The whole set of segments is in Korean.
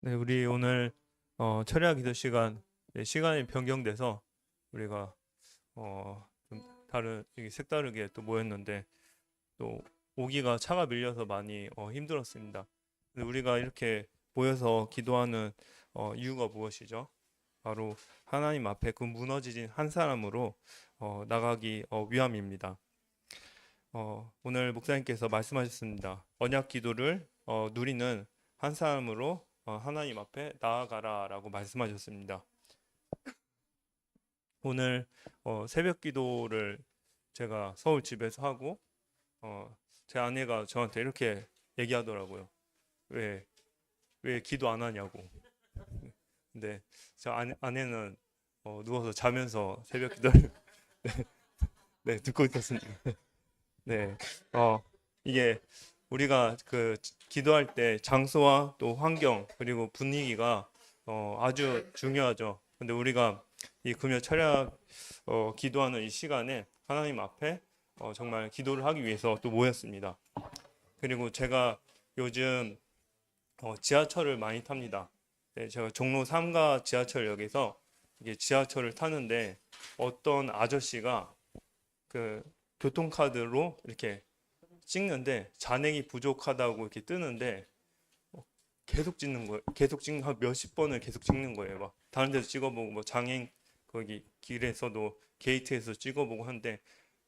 네, 우리 오늘 철야 기도 시간 시간이 변경돼서 우리가 좀 다른 이게 색다르게 또 모였는데 또 오기가 차가 밀려서 많이 힘들었습니다. 근데 우리가 이렇게 모여서 기도하는 이유가 무엇이죠? 바로 하나님 앞에 그 무너지진 한 사람으로 나가기 위함입니다. 오늘 목사님께서 말씀하셨습니다. 언약 기도를 누리는 한 사람으로 하나님 앞에 나아가라라고 말씀하셨습니다. 오늘 새벽 기도를 제가 서울 집에서 하고 제 아내가 저한테 이렇게 얘기하더라고요. 왜 기도 안 하냐고. 근데 제 아내는 누워서 자면서 새벽 기도를 네, 듣고 있었습니다. 네, 이게 우리가 그 기도할 때 장소와 또 환경 그리고 분위기가 아주 중요하죠. 근데 우리가 이 금요 철야 기도하는 이 시간에 하나님 앞에 정말 기도를 하기 위해서 또 모였습니다. 그리고 제가 요즘 지하철을 많이 탑니다. 네, 제가 종로 3가 지하철역에서 이게 지하철을 타는데 어떤 아저씨가 그 교통카드로 이렇게 찍는데 잔액이 부족하다고 이렇게 뜨는데 계속 찍는 거예요. 계속 찍는 한 몇십 번을 계속 찍는 거예요. 막 다른 데서 찍어보고 뭐 장애인 거기 길에서도 게이트에서 찍어보고 하는데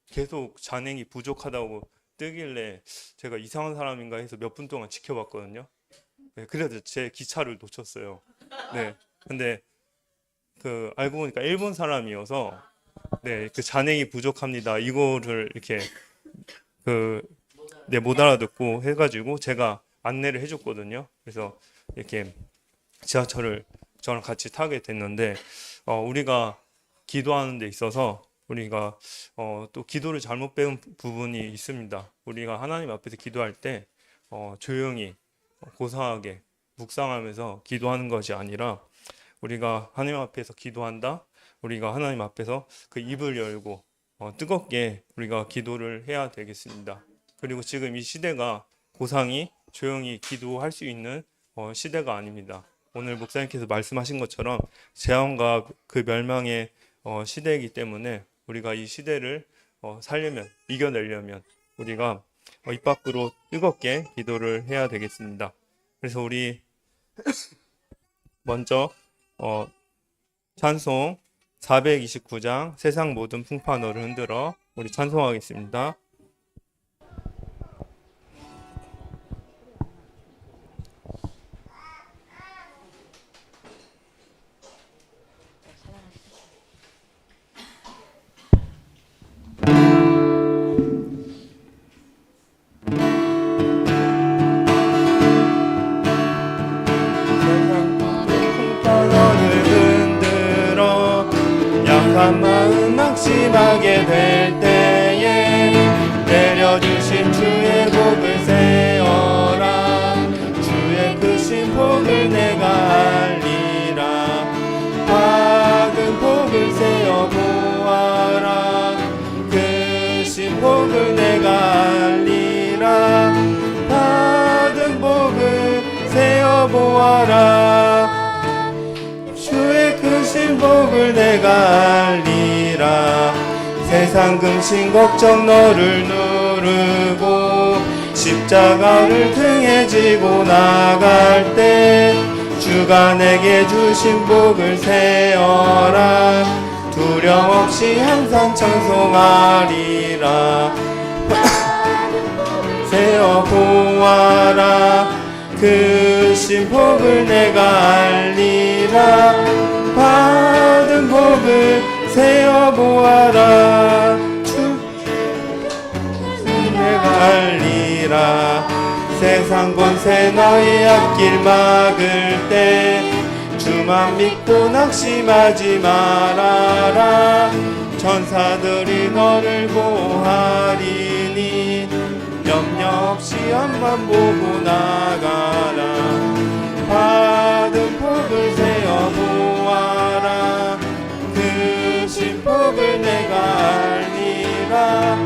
계속 잔액이 부족하다고 뜨길래 제가 이상한 사람인가 해서 몇 분 동안 지켜봤거든요. 네, 그래서 제 기차를 놓쳤어요. 네, 근데 그 알고 보니까 일본 사람이어서 네, 그 잔액이 부족합니다. 이거를 이렇게 못 알아듣고 해가지고 제가 안내를 해줬거든요. 그래서 이렇게 지하철을 저랑 같이 타게 됐는데 우리가 기도하는 데 있어서 우리가 또 기도를 잘못 배운 부분이 있습니다. 우리가 하나님 앞에서 기도할 때 조용히 고상하게 묵상하면서 기도하는 것이 아니라 우리가 하나님 앞에서 기도한다. 우리가 하나님 앞에서 그 입을 열고 뜨겁게 우리가 기도를 해야 되겠습니다. 그리고 지금 이 시대가 고상히 조용히 기도할 수 있는 시대가 아닙니다. 오늘 목사님께서 말씀하신 것처럼 재앙과 그 멸망의 시대이기 때문에 우리가 이 시대를 살려면 이겨내려면 우리가 입 밖으로 뜨겁게 기도를 해야 되겠습니다. 그래서 우리 먼저 찬송 429장 세상 모든 풍파너를 흔들어 우리 찬송하겠습니다. 약한 마음 낙심하게 될 때에 내려주신 주의 복을 세어라. 주의 크신 복을 내가 알리라. 받은 복을 세어 보아라. 크신 복을 내가 알리라. 받은 복을 세어 보아라. 주의 크신 복을 내가 알리라. 세상 근심 걱정 너를 누르고 십자가를 등에 지고 나갈 때 주가 내게 주신 복을 세어라. 두려움 없이 항상 찬송하리라. 세어 보아라. 크신 복을 내가 알리라. 받은 복을 세어 보아라. 주 내가 알리라. 세상 권세 너의 앞길 막을 때 주만 믿고 낙심하지 말아라. 천사들이 너를 보호하리니 염려 없이 앞만 보고 나가라. 받은 복을 세어 보아라. 크신 복을 내가 알리라.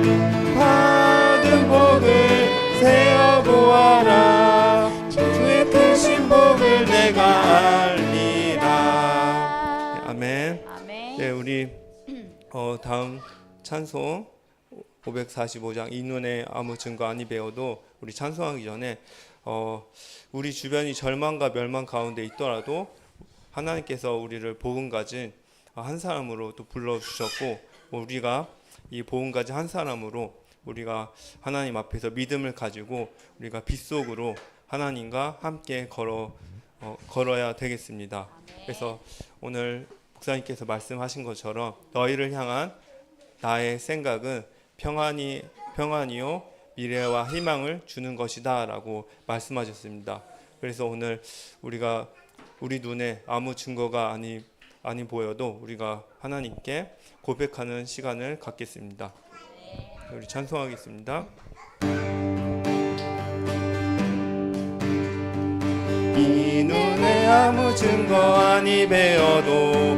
받은 복을 세어 보아라. 주의 크신 복을 내가 다음 찬송 545장 이 눈에 아무 증거 아니 배워도 우리 찬송하기 전에 우리 주변이 절망과 멸망 가운데 있더라도 하나님께서 우리를 복음 가진 한 사람으로 또 불러주셨고 우리가 이 복음 가진 한 사람으로 우리가 하나님 앞에서 믿음을 가지고 우리가 빛 속으로 하나님과 함께 걸어야 되겠습니다. 그래서 오늘 목사님께서 말씀하신 것처럼 너희를 향한 나의 생각은 평안이요 미래와 희망을 주는 것이다 라고 말씀하셨습니다. 그래서 오늘 우리 눈에 아무 증거가 아니 보여도 우리가 하나님께 고백하는 시간을 갖겠습니다. 우리 찬송하겠습니다. 이 눈에 아무 증거 아니 배어도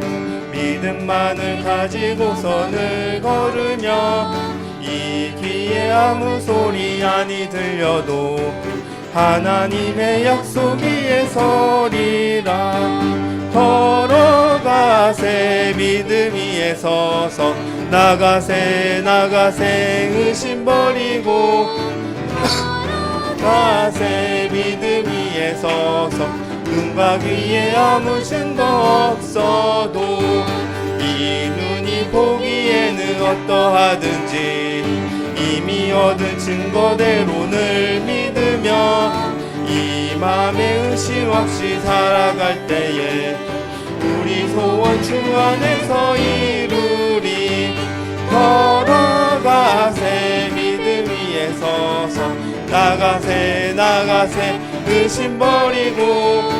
믿음만을 가지고선을 걸으며 이 귀에 아무 소리 아니 들려도 하나님의 약속 위에 서리라. 걸어가세 믿음 위에 서서 나가세 의심 버리고 가세 믿음 위에 서서 눈과 귀에 아무 증거 없어도 이 눈이 보기에는 어떠하든지 이미 얻은 증거대로 늘 믿으며 이 맘에 의심 없이 살아갈 때에 우리 소원 주 안에서 이루리. 걸어가세 믿음 위에 서서 나가세 의심 버리고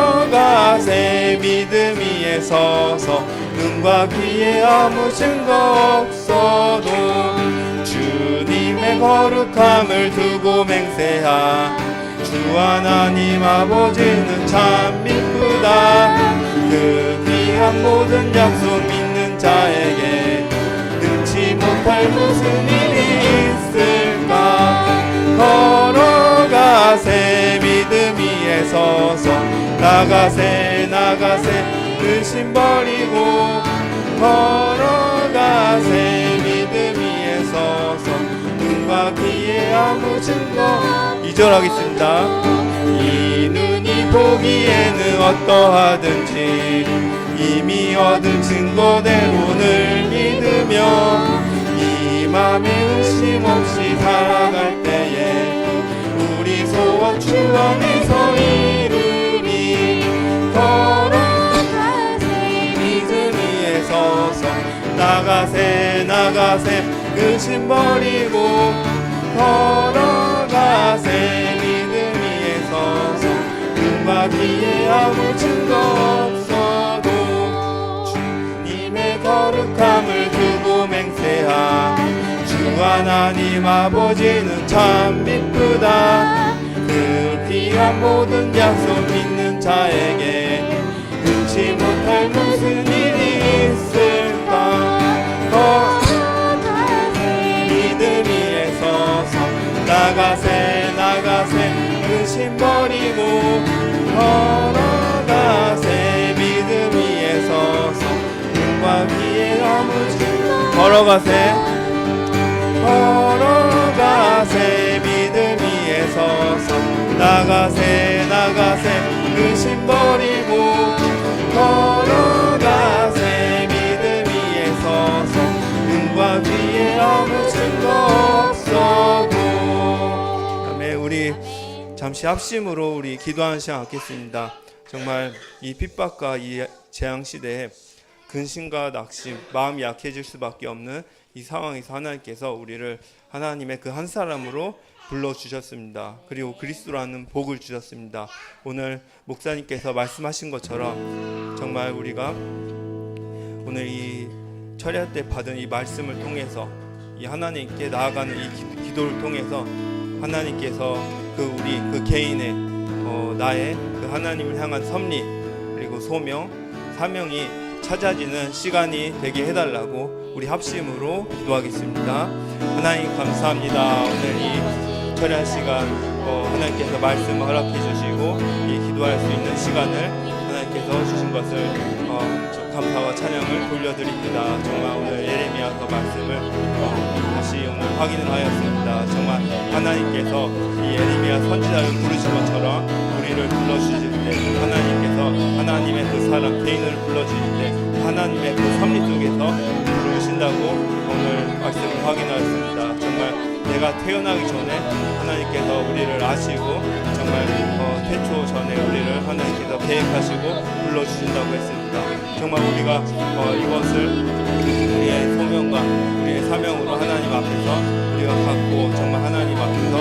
걸어가세 믿음 위에 서서 눈과 귀에 아무 증거 없어도 주님의 거룩함을 두고 맹세하. 주 하나님 아버지는 참 미쁘다. 그 귀한 모든 약속 믿는 자에게 능치 못할 무슨 일이 있을까. 걸어가세 믿음 위에 서서 나가세 의심 버리고 걸어가세 믿음 위에 서서 눈과 귀에 아무 증거 2절 하겠습니다. 이 눈이 보기에는 어떠하든지 이미 얻은 증거대로 늘 믿으며 이 맘에 의심 없이 살아갈 때에 우리 소원 주 안에서 이루리. 걸어가세 믿음 위에 서서 나가세 의심 버리고 걸어가세 믿음 위에 서서 눈과 귀에 아무 증거 없어도 주님의 거룩함을 두고 맹세하. 주 하나님 아버지는 참 미쁘다. 그 귀한 모든 약속 믿는 자에게 능치 못할 무슨 일이 있을까. 믿음 위에 서서 나가세 의심 버리고 걸어가세 믿음 위에 서서 눈과 귀에 아무 증거 걸어가세 믿음 위에 서서 나가세 의심 버리고 걸어가세 믿음 위에 서서 눈과 귀에 아무 증거 없어도. 다음에 우리 잠시 합심으로 우리 기도하는 시간 갖겠습니다. 정말 이 핍박과 이 재앙 시대에 근심과 낙심, 마음이 약해질 수밖에 없는 이 상황에서 하나님께서 우리를 하나님의 그 한 사람으로 불러주셨습니다. 그리고 그리스도라는 복을 주셨습니다. 오늘 목사님께서 말씀하신 것처럼 정말 우리가 오늘 이 철야 때 받은 이 말씀을 통해서 이 하나님께 나아가는 이 기도를 통해서 하나님께서 우리 개인의 나의 그 하나님을 향한 섭리 그리고 소명, 사명이 찾아지는 시간이 되게 해달라고 우리 합심으로 기도하겠습니다. 하나님 감사합니다. 오늘 이 철야 시간 하나님께서 말씀을 허락해 주시고 이 기도할 수 있는 시간을 하나님께서 주신 것을 감사와 찬양을 돌려드립니다. 정말 오늘 예레미야서 말씀을 다시 오늘 확인을 하였습니다. 정말 하나님께서 이 예레미야 선지자를 부르신 것처럼 우리를 불러주실 때, 하나님께서 하나님의 그 사람 개인을 불러주실 때 하나님의 그 섭리 속에서 부르신다고 오늘 말씀을 확인하였습니다. 정말 내가 태어나기 전에 하나님께서 우리를 아시고 정말 태초 전에 우리를 하나님께서 계획하시고 불러주신다고 했습니다. 정말 우리가 이것을 우리의 소명과 우리의 사명으로 하나님 앞에서 우리가 갖고 정말 하나님 앞에서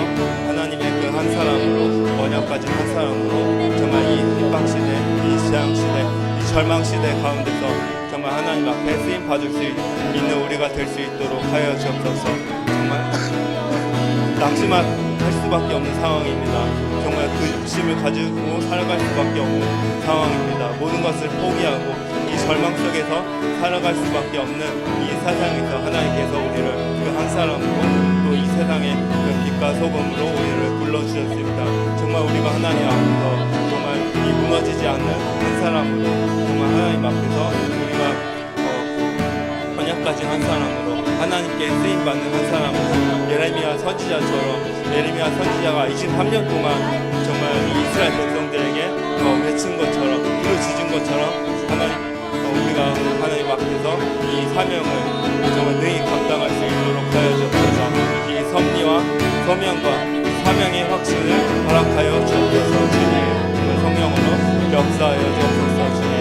하나님의 그 한 사람으로 언약까지 한 사람으로 정말 이 핍박시대, 이 재앙시대, 이 절망시대 가운데서 정말 하나님 앞에 쓰임 받을 수 있는 우리가 될 수 있도록 하여 주옵소서. 정말 낙심할 수밖에 없는 상황입니다. 정말 그 욕심을 가지고 살아갈 수밖에 없는 상황입니다. 모든 것을 포기하고 이 절망 속에서 살아갈 수밖에 없는 이 세상에서 하나님께서 우리를 그 한 사람으로 또 이 세상의 그 빛과 소금으로 우리를 불러주셨습니다. 정말 우리가 하나님 앞에서 정말 이 무너지지 않는 한 사람으로 정말 하나님 앞에서 우리가 언약까지 한 사람으로 하나님께 쓰임받는 한 사람으로 예레미야 선지자처럼 예레미야 선지자가 23년 동안 정말 이 이스라엘 백성들에게 외친 것처럼 부르짖은 것처럼 우리가 하나님 앞에서 이 사명을 정말 능히 감당할 수 있도록 하여 주옵소서. 이 섭리와 소명과 사명의 확신을 허락하여 주옵소서. 주님 성령으로 역사하여 주옵소서. 주님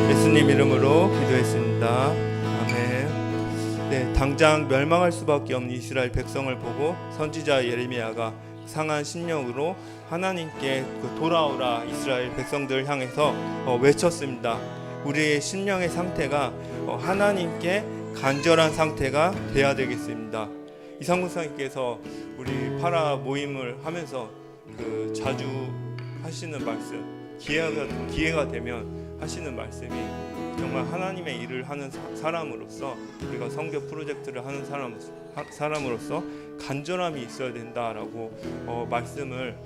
예수님 이름으로 기도했습니다. 아멘. 네, 당장 멸망할 수밖에 없는 이스라엘 백성을 보고 선지자 예레미야가 상한 심령으로 하나님께 돌아오라 이스라엘 백성들을 향해서 외쳤습니다. 우리의 심령의 상태가 하나님께 간절한 상태가 돼야 되겠습니다. 이상구 사님께서 우리 파라 모임을 하면서 자주 하시는 말씀, 기회가 되면 하시는 말씀이 정말 하나님의 일을 하는 사람으로서 우리가 선교 프로젝트를 하는 사람으로서 간절함이 있어야 된다라고 말씀을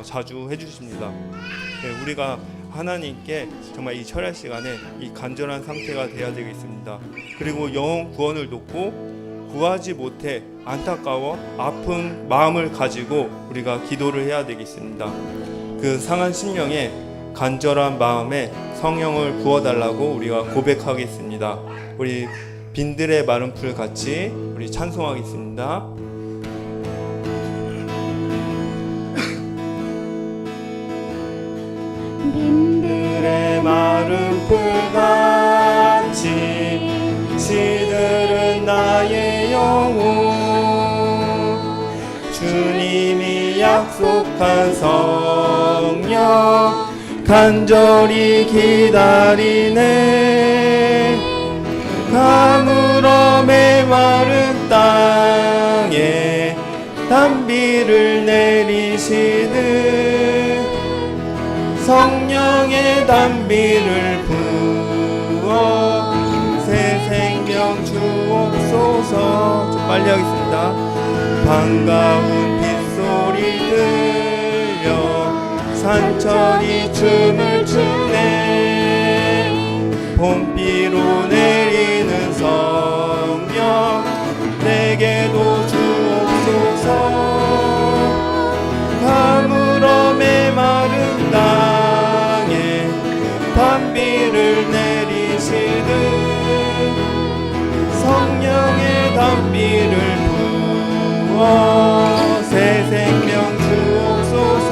자주 해주십니다. 네, 우리가 하나님께 정말 이 철야 시간에 이 간절한 상태가 되어야 되겠습니다. 그리고 영혼 구원을 돕고 구하지 못해 안타까워 아픈 마음을 가지고 우리가 기도를 해야 되겠습니다. 그 상한 심령에 간절한 마음에 성령을 부어달라고 우리가 고백하겠습니다. 우리 빈들의 마른 풀 같이 우리 찬송하겠습니다. 빈들의 마른 풀 같이 시들은 나의 영혼 주님이 약속한 성령 간절히 기다리네. 가물어 메마른 땅에 단비를 내리시듯 성령의 단비를 부어 새 생명 주옵소서. 좀 빨리 하겠습니다. 반가운 빗소리 들려 산천이 춤을 추네. 봄비로 내리는 성령 내게도 주옵소서. 가물어 메마른 땅에 단비를 내리시듯 성령의 단비를 부어 새 생명 주옵소서.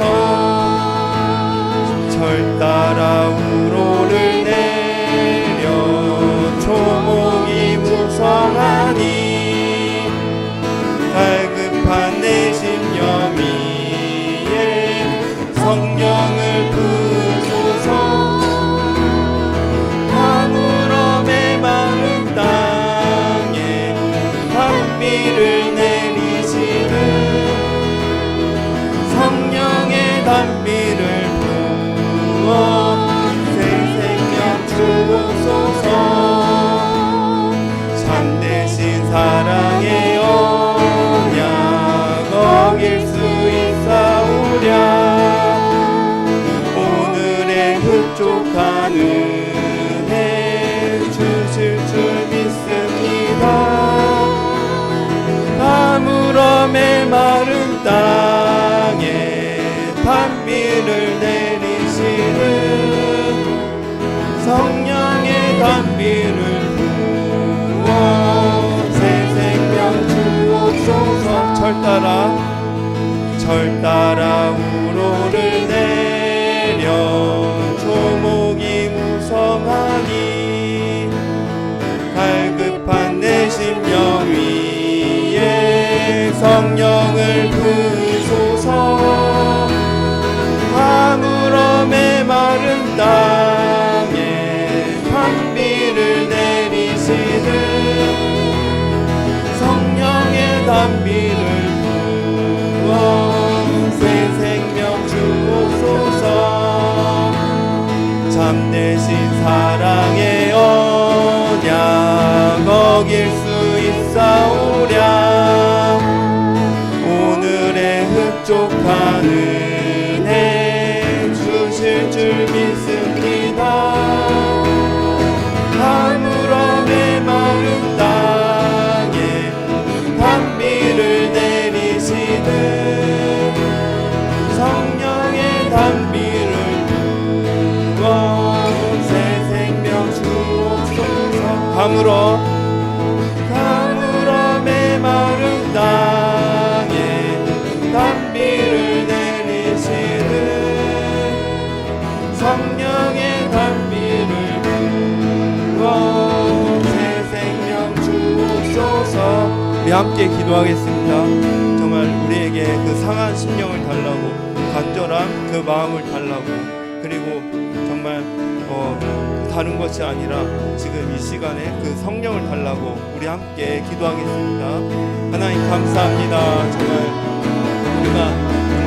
절 따라 우로를 내려 초목이 무성하니 갈급한 내 심령 위에 성령을 부으소서. 가물어 메마른 땅에 단비를 내리시듯 성령의 단비를 흡족한 은혜 주실 줄 믿습니다. 아무런 메마른 땅에 단비를 내리시는 성령의 단비를 부어 새 생명 주옵소서. 철 따라 우로를 내려 조목이 무성하니 갈급한 내 심령 위에 성령을 부으소서. 아무런 메마른 땅에 단비를 내리시는 성령의 단비를 새 생명 주옵소서. 참되신 사랑의 언약 어길 수 있사오랴. 오늘의 흡족한 은혜 주실 줄 믿습니다. 아무런 메마른 땅에 단비를 내리시는 성령의 단비를 부어 새 생명 주옵소서. 가물어 메마른 땅에 단비를 내리시는 성령의 단비를 부어 새 생명 주옵소서. 우리 함께 기도하겠습니다. 정말 우리에게 그 상한 심령을 달라고, 간절한 그 마음을 달라고, 그리고 정말 다른 것이 아니라 지금 이 시간에 그 성령을 달라고 우리 함께 기도하겠습니다. 하나님 감사합니다. 정말 우리가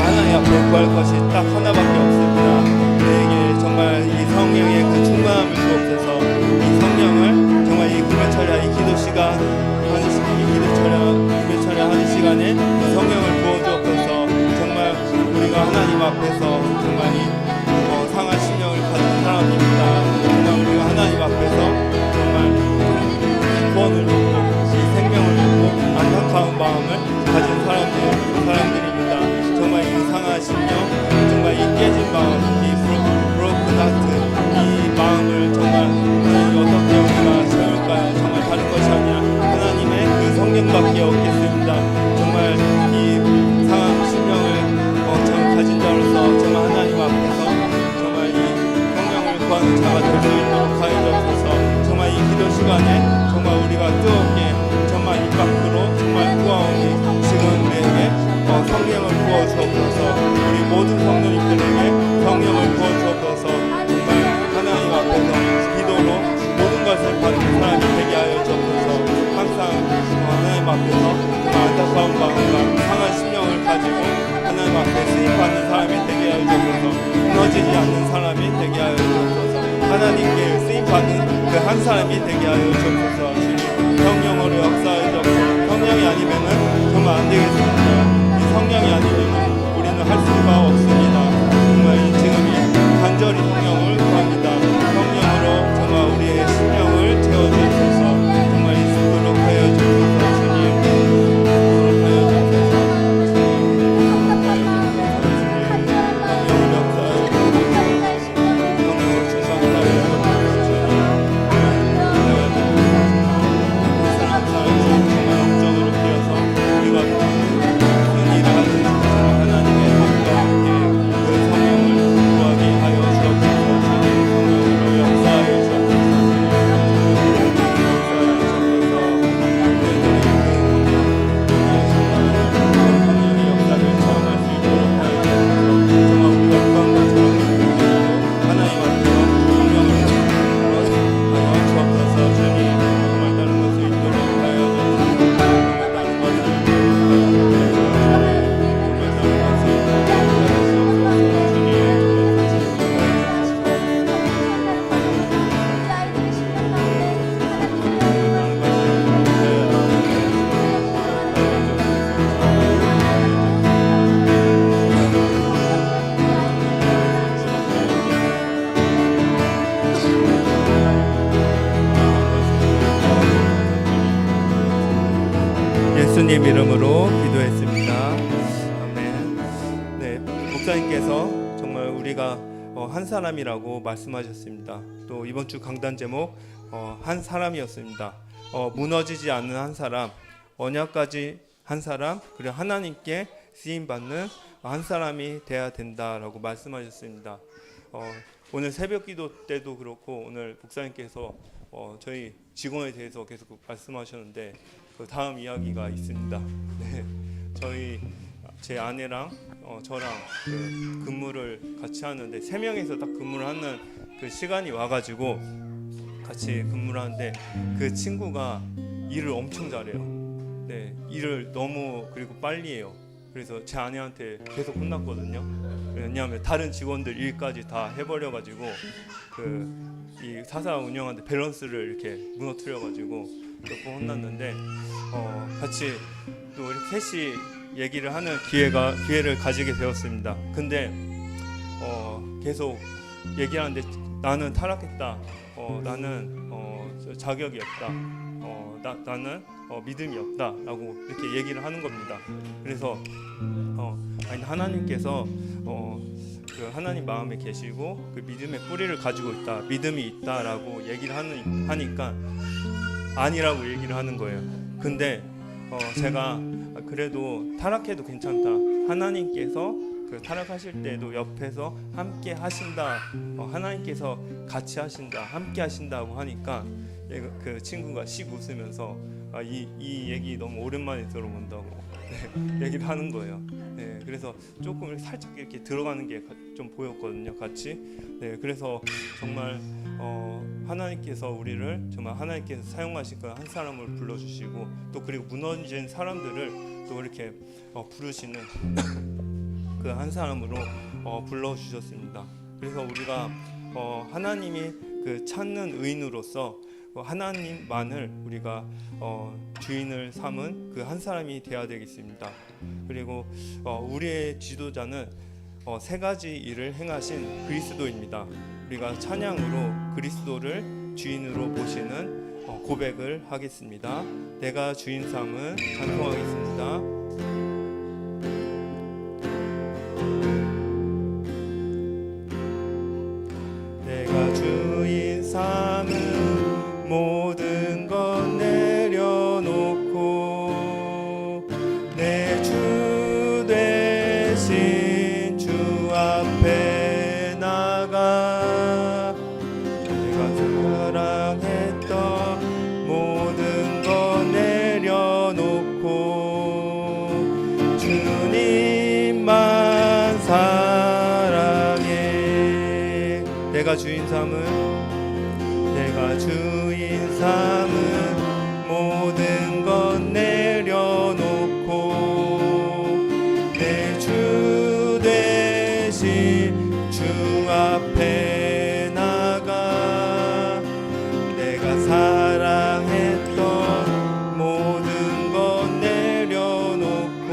하나님 앞에 구할 것이 딱 하나밖에 없습니다. 우리에게 정말 이 성령의 그 충만함을 주옵소서. 이 성령을 정말 이 금요철야 이 기도 시간 금요철야 하는 시간에 성령을 부어주옵소서. 정말 우리가 하나님 앞에서 정말 이 상한 심령을 가진 사람입니다. 정말 우리가 하나님 앞에서 정말 구원을 받고 이 생명을 받고 안타까운 마음을 가진 사람들입니다. 정말 이 상한 심령, 정말 이 깨진 마음, 이 브로큰 하트, 이 마음을 정말 어떻게 우리가 채울까요? 정말 다른 것이 아니라 하나님의 그 성령밖에 없겠습니다. 정말 이 상한 심령을 가진 자로서 정말 하나님 앞에서 정말 이 성령을 구하는 자가 될 수 있도록 하여 주옵소서. 정말 이 기도 시간에 정말 우리가 뜨겁게 정말 입 밖으로 정말 구하오니 지금 우리에게 성령을 부어 주옵소서. 우리 모든 성도님들에게 성령을 부어 주옵소서. 정말 하나님 앞에서 기도로 모든 것을 받는 사람이 되게 하여 주옵소서. 항상 하나님 앞에서 안타까운 마음과 상한 심령을 가지고 하나님 앞에 쓰임받는 사람이 되게 하여 주옵소서. 무너지지 않는 사람이 되게 하여 주옵소서. 하나님께 쓰임받는 그 한 사람이 되게 하여 주옵소서. 주님 성령으로 역사하여 주옵소서. 성령이 아니면은 정말 안 되겠습니다. 이 성령이 아니면은 우리는 할 수가 없습니다. 정말 지금이 간절히 성령을 구합니다. 성령으로 정말 우리의 심령을 채워주옵소서. 정말 있도록 하여 주옵소서. 주님 있도록 하여 주옵소서. 성령을 역사하여 주옵소서. 성령을 충만하여 주옵소서. 정말 영적으로 되어서 우리가 큰 일을 하는 하나님의 법과 함께 그 성령을 구하게 하여 주옵소서. 예수님 이름으로 기도했습니다. 아멘. 네, 목사님께서 정말 우리가 한 사람이라고 말씀하셨습니다. 또 이번 주 강단 제목 한 사람이었습니다. 무너지지 않는 한 사람, 언약까지 한 사람, 그리고 하나님께 쓰임 받는 한 사람이 돼야 된다라고 말씀하셨습니다. 오늘 새벽기도 때도 그렇고 오늘 목사님께서 저희 직원에 대해서 계속 말씀하셨는데 그 다음 이야기가 있습니다. 네, 제 아내랑 저랑 그 근무를 같이 하는데 3명이서 딱 근무를 하는 그 시간이 와가지고 같이 근무를 하는데 그 친구가 일을 엄청 잘해요. 네, 일을 너무 그리고 빨리 해요. 그래서 제 아내한테 계속 혼났거든요. 왜냐하면 다른 직원들 일까지 다 해버려가지고 이 사사 운영하는데 밸런스를 이렇게 무너뜨려가지고 몇 번 혼났는데 같이 또 이렇게 셋이 얘기를 하는 기회를 가지게 되었습니다. 근데 계속 얘기하는데 나는 타락했다. 나는 자격이 없다. 나는 믿음이 없다라고 이렇게 얘기를 하는 겁니다. 그래서 아니 하나님께서 그 하나님 마음에 계시고 그 믿음의 뿌리를 가지고 있다, 믿음이 있다라고 얘기를 하니까 아니라고 얘기를 하는 거예요. 근데 제가 그래도 타락해도 괜찮다. 하나님께서 그 타락하실 때도 옆에서 함께 하신다. 하나님께서 같이 하신다, 함께 하신다고 하니까 그 친구가 씩 웃으면서 이 얘기 너무 오랜만에 들어본다고 얘기를 하는 거예요. 네, 그래서 조금 살짝 이렇게 들어가는 게 좀 보였거든요, 같이. 네, 그래서 정말 하나님께서 우리를 정말 하나님께서 사용하실 한 사람을 불러주시고 또 그리고 무너진 사람들을 또 이렇게 부르시는 그 한 사람으로 불러주셨습니다. 그래서 우리가 하나님이 그 찾는 의인으로서 하나님만을 우리가 주인을 삼은 그 한 사람이 되어야 되겠습니다. 그리고 우리의 지도자는 3가지 일을 행하신 그리스도입니다. 우리가 찬양으로 그리스도를 주인으로 모시는 고백을 하겠습니다. 내가 주인 삼은 찬송하겠습니다. 내가 주인 삼은 모든 것 내려놓고 내 주 대신 주 앞에 나가 내가 사랑했던 모든 것 내려놓고 주님만 사랑해. 내가 주인 삼은 모든 것 내려놓고 내 주 대신 주 앞에 나가 내가 사랑했던 모든 것 내려놓고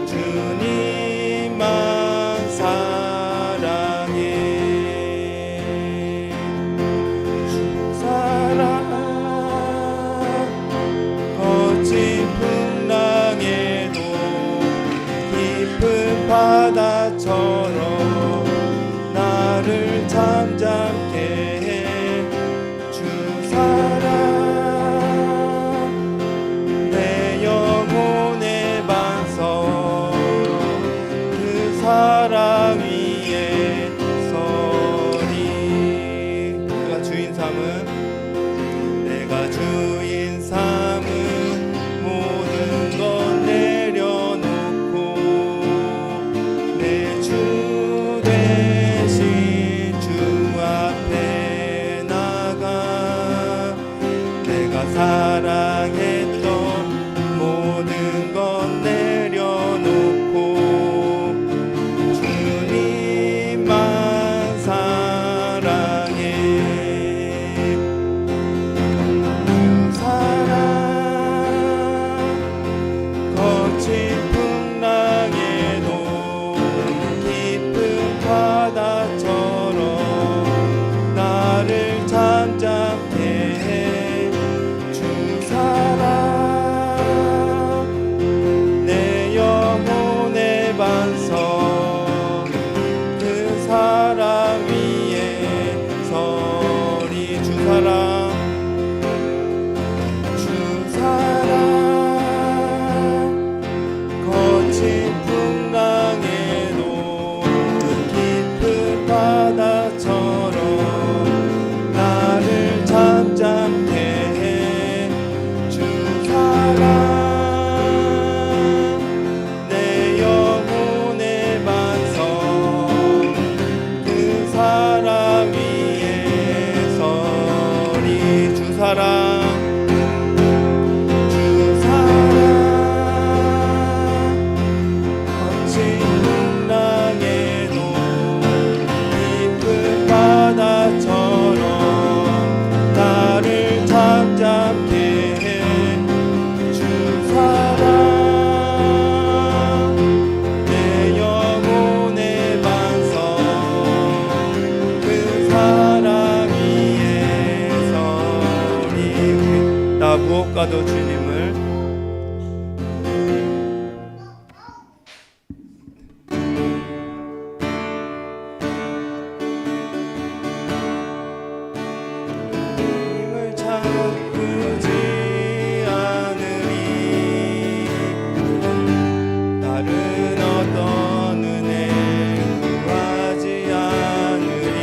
주님만 사랑해. 바다처럼 나를 잠잠게 해. 주 사랑 내 영혼의 반석 그 사랑 위에 서리. 내가 주인 삼은 모든 것 내려놓고 내 주 대신 주 앞에 나가 내가 사랑했던 모든 것 내려놓고 주님만 사랑해. 그 사랑 거친 풍랑에도 깊은 바다처럼 나를 잠잠게 해. 주 사랑 사랑 무엇과도 주님을 바꾸지 않으리. 다른 어떤 은혜 구하지 않으리.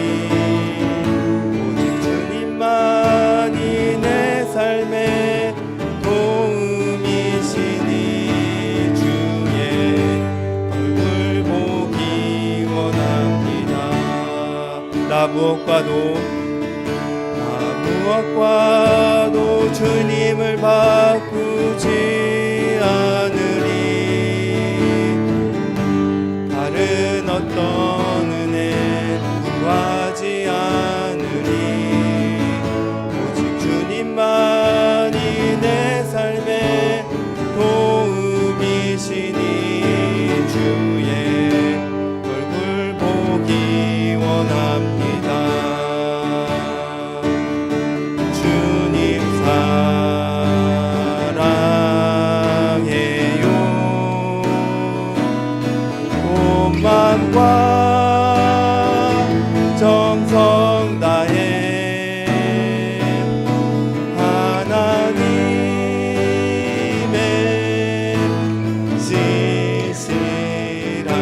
오직 주님만이 내 삶에 도움이시니 주의 얼굴 보기 원합니다. 나 무엇과도 주님을 바꾸지 않으리. 다른 어떤 은혜 구하지 않으리. 오직 주님만이 내 삶에 도움이시니 주의 얼굴 보기 원합니다. 주님 사랑해요. 온 마음과 정성 다해 하나님의 신실한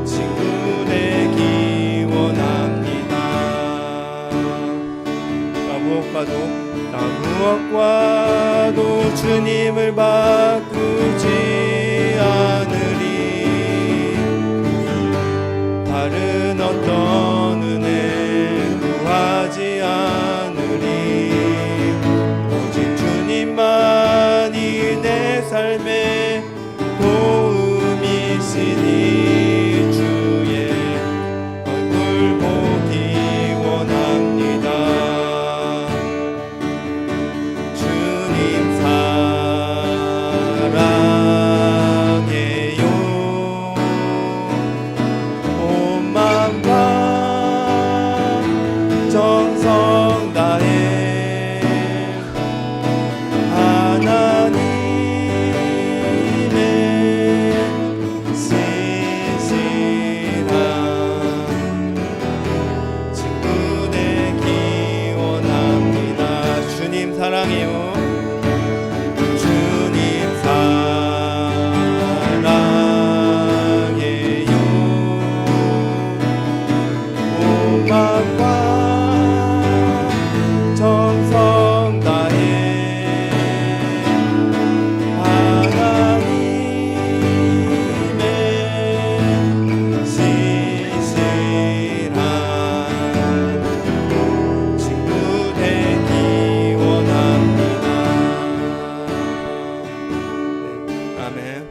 친구 되기 원합니다. 나 무엇과도 주님을 바꾸지 않으리. 다른 어떤 은혜 구하지 않으리. 오직 주님만이 내 삶에 도움이시니 주의 얼굴 보기 원합니다. 주님 사랑해요. 온 마음과 정성 다해 하나님의 신실한 친구 되기 원합니다. 주님 사랑해요. 주님 사랑해요. 온 마음과 정성 다해 하나님의 신실한 친구 되기 원합니다. 네, 아멘.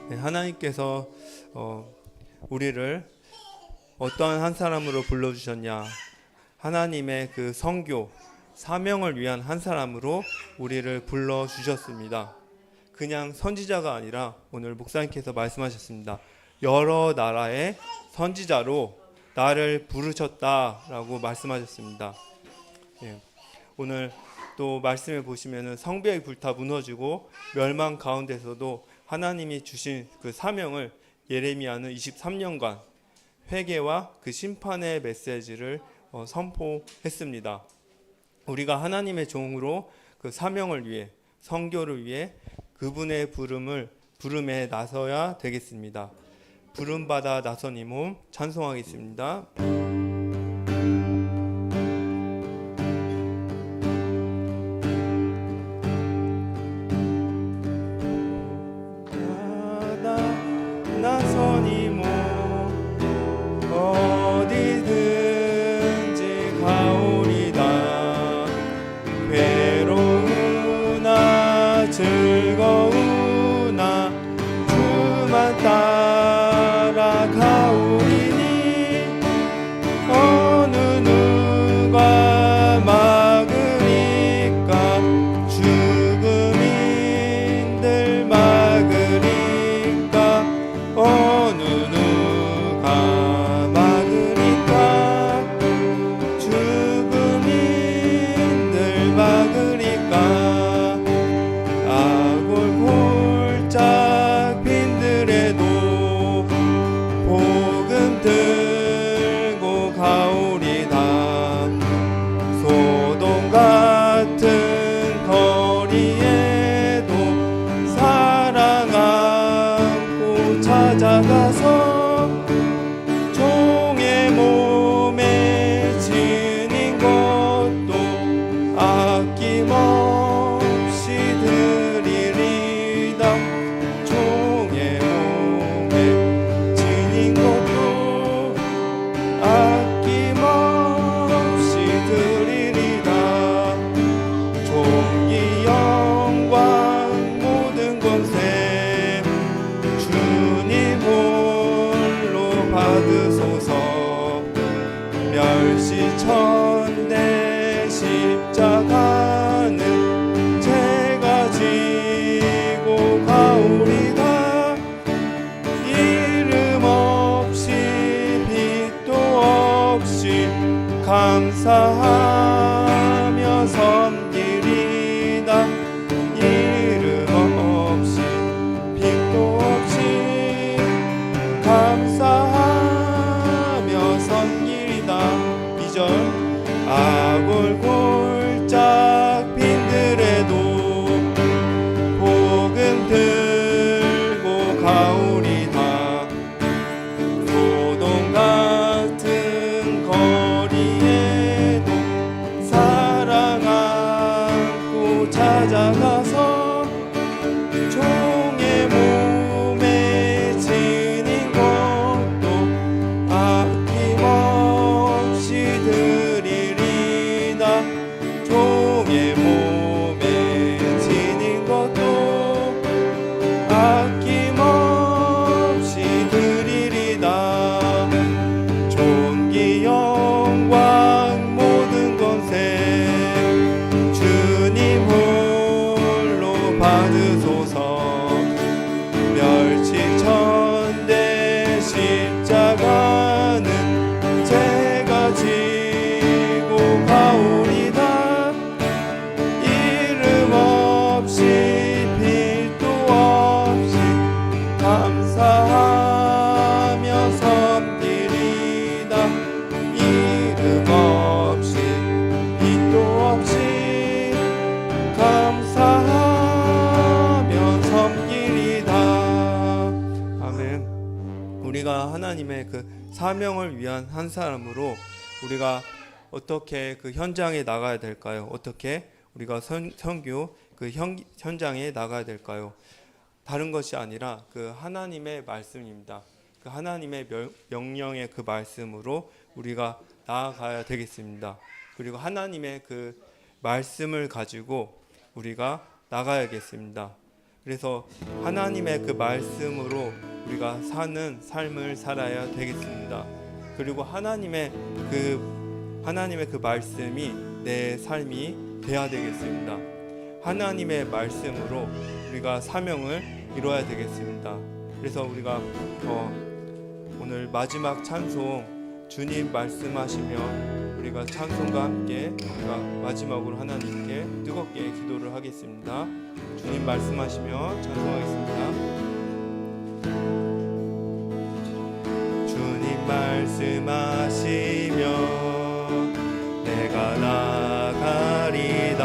네, 하나님께서 우리를 어떠한 한 사람으로 불러주셨냐? 하나님의 그 선교, 사명을 위한 한 사람으로 우리를 불러주셨습니다. 그냥 선지자가 아니라 오늘 목사님께서 말씀하셨습니다. 여러 나라의 선지자로 나를 부르셨다라고 말씀하셨습니다. 예. 오늘 또 말씀을 보시면은 성벽이 불타 무너지고 멸망 가운데서도 하나님이 주신 그 사명을 예레미야는 23년간 회개와 그 심판의 메시지를 선포했습니다. 우리가 하나님의 종으로 그 사명을 위해 선교를 위해 그분의 부름에 나서야 되겠습니다. 부름받아 나선 이 몸 찬송하겠습니다. 나선 이 몸 어디든지 가오리다. 천대 십자가는 제가 지고 가오리다. 이름 없이 빛도 없이 감사하며 섬기리다. 이름 없이 빛도 없이 감사하며 섬기리다. 2절 아골골짝 빈들에도 복음 들고 가오리다. 소돔 같은 거리에도 사랑 안고 찾아가서 종의 몸에 지닌 것도 아낌없이 드리리다. 종의 몸에 지닌 것도 아낌없이 드리리다. 존귀 영광 모든 권세 주님 홀로 받으소서. 멸치천대 십자가는 제가 지고 가오리다. 이름 없이 빛도 없이 감사하며 섬기리다. 이름 없이 빛도 없이 감사하며 섬기리다. 아멘. 우리가 하나님의 그 사명을 위한 한 사람으로 우리가 어떻게 그 현장에 나가야 될까요? 어떻게 우리가 선교 그 현장에 나가야 될까요? 다른 것이 아니라 그 하나님의 말씀입니다. 그 하나님의 명령의 그 말씀으로 우리가 나아가야 되겠습니다. 그리고 하나님의 그 말씀을 가지고 우리가 나가야겠습니다. 그래서 하나님의 그 말씀으로 우리가 사는 삶을 살아야 되겠습니다. 그리고 하나님의 그 말씀이 내 삶이 돼야 되겠습니다. 하나님의 말씀으로 우리가 사명을 이루어야 되겠습니다. 그래서 우리가 오늘 마지막 찬송 주님 말씀하시며 우리가 찬송과 함께 우리가 마지막으로 하나님께 뜨겁게 기도를 하겠습니다. 주님 말씀하시며 찬송하겠습니다. 주님 말씀하시며 내가 나가리다.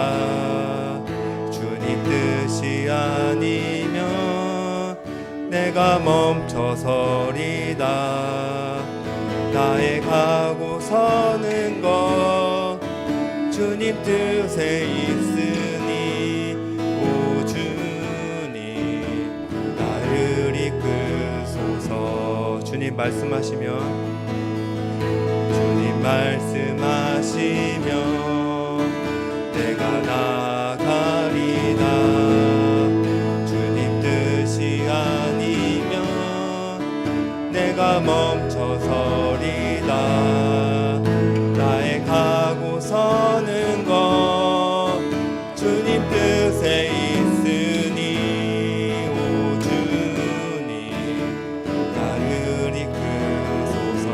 주님 뜻이 아니면 내가 멈춰서리다. 나의 가고 서는 것 주님 뜻에 있으니 오 주님 나를 이끄소서. 주님 말씀하시면 주님 말씀하시면 내가 나가리다. 주님 뜻이 아니면 내가 멈춰서리다. 나의 가고 서는 것 주님 뜻에 있으니 오 주님 나를 이끄소서.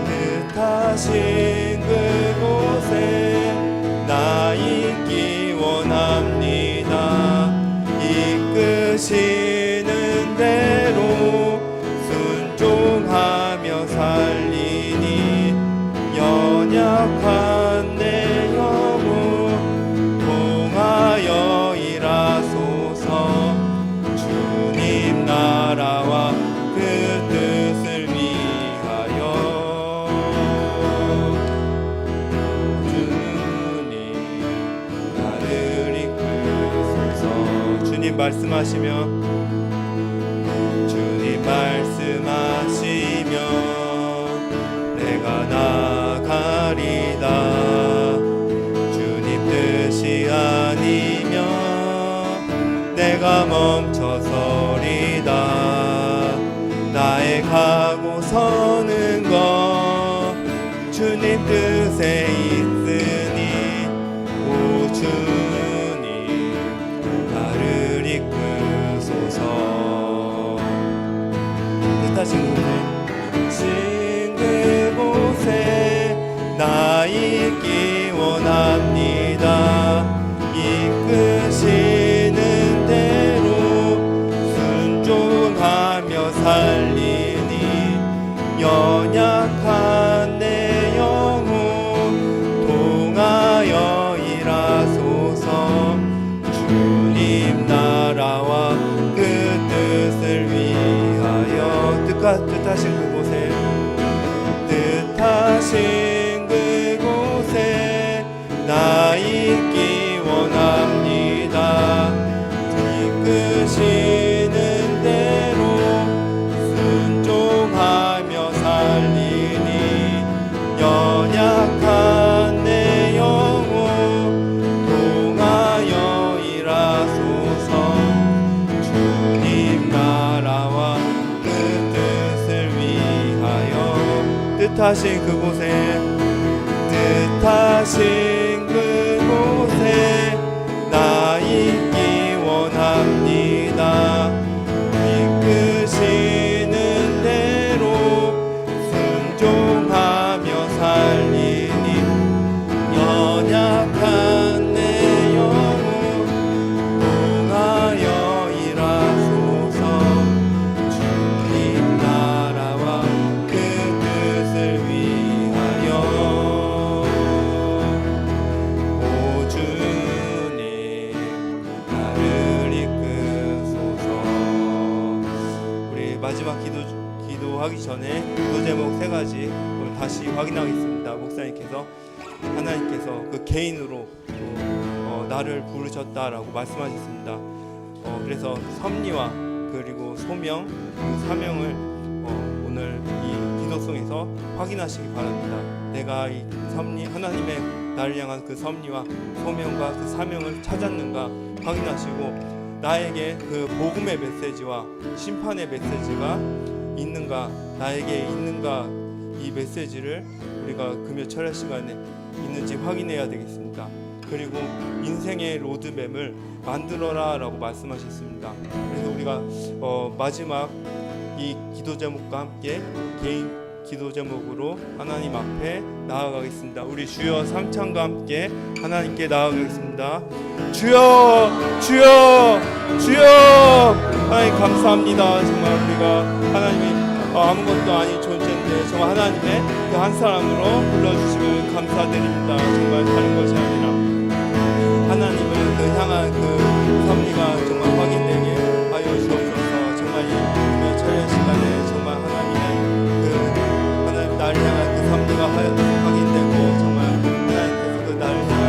뜻하신 그곳에 나 있기 원합니다. 이끄시는 대로 순종하며 살리니 연약한 내 영혼 통하여 일하소서. 주님 나라와 그 뜻을 위하여 주님 나를 이끄소서. 주님 말씀하시며 주님 말씀하시며 내가 나가리다. 주님 뜻이 아니면 내가 멈춰서리다. 나의 가고 서는 것 뜻에 있으니 오 주님 나를 이끄소서. 뜻하신 그곳에 나 있기 원합니다. 이끄시는 대로 순종하며 살리니 연약한 내 영혼 통하여 일하소서. 주님 나라와 그 뜻을 위하여 뜻하신 그곳에 나 있기 원합니다. 이끄시는 대로 순종하며 살리니 연약한 내 영혼 통하여 일하소서. 주님 나라와 그 뜻을 위하여 뜻하신 그곳에 나 있기 원합니다. 이끄시는 대로 순종하며 살리니 연약한 내 영혼 통하여 일하소서. 주님 나라와 그 뜻을 위하여 오 주님 나를 이끄소서. 우리 마지막 기도하기 전에 기도 제목 3가지 오늘 다시 확인하겠습니다. 목사님께서 하나님께서 그 개인으로 나를 부르셨다라고 말씀하셨습니다. 그래서 섭리와 그리고 소명, 그 사명을 오늘 이 기도송에서 확인하시기 바랍니다. 내가 이 섭리, 하나님의 나를 향한 그 섭리와 소명과 그 사명을 찾았는가 확인하시고, 나에게 그 복음의 메시지와 심판의 메시지가 있는가, 나에게 있는가, 이 메시지를 우리가 금요 철야 시간에 있는지 확인해야 되겠습니다. 그리고 인생의 로드맵을 만들어라 라고 말씀하셨습니다. 그래서 우리가 마지막 이 기도 제목과 함께 개인 기도 제목으로 하나님 앞에 나아가겠습니다. 우리 주여 삼창과 함께 하나님께 나아가겠습니다. 주여 주여 주여. 하나님 감사합니다. 정말 우리가 하나님이 아무것도 아닌 존재인데 정말 하나님의 그 한 사람으로 불러주심을 감사드립니다. 정말 다른 것이 아니라 하나님을 그 향한 그 섭리가 정말 확인되게 하여 주옵소서. 정말 이 철야 시간에 정말 하나님 나를 향한 그 섭리가 확인되고, 정말 하나님께서 그 나를 향한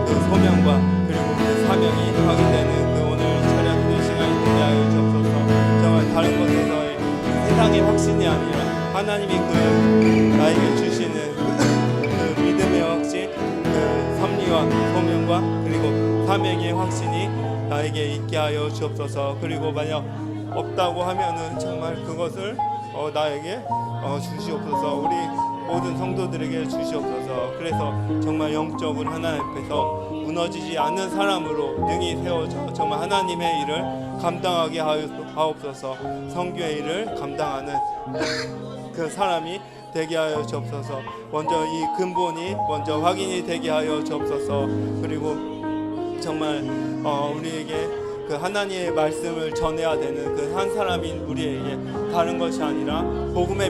그 소명과 그리고 그 사명이 확인되는 그 오늘 철야 기도 시간이 되게 하여 주옵소서. 정말 다른 것에서의 세상의 확신이 아니라 하나님이 그 나에게 주시는 그 믿음의 확신, 그 섭리와 소명과 그리고 사명의 확신이 나에게 있게 하여 주옵소서. 그리고 만약 없다고 하면은 정말 그것을 나에게 주시옵소서. 우리 모든 성도들에게 주시옵소서. 그래서 정말 영적으로 하나님 앞에서 무너지지 않는 사람으로 능히 세워져 정말 하나님의 일을 감당하게 하옵소서. 선교의 일을 감당하는 그 사람이 되게 하여 주옵소서. 먼저 이 근본이 먼저 확인이 되게 하여 주옵소서. 그리고 정말 우리에게 그 하나님의 말씀을 전해야 되는 그 한 사람인 우리에게 다른 것이 아니라 복음의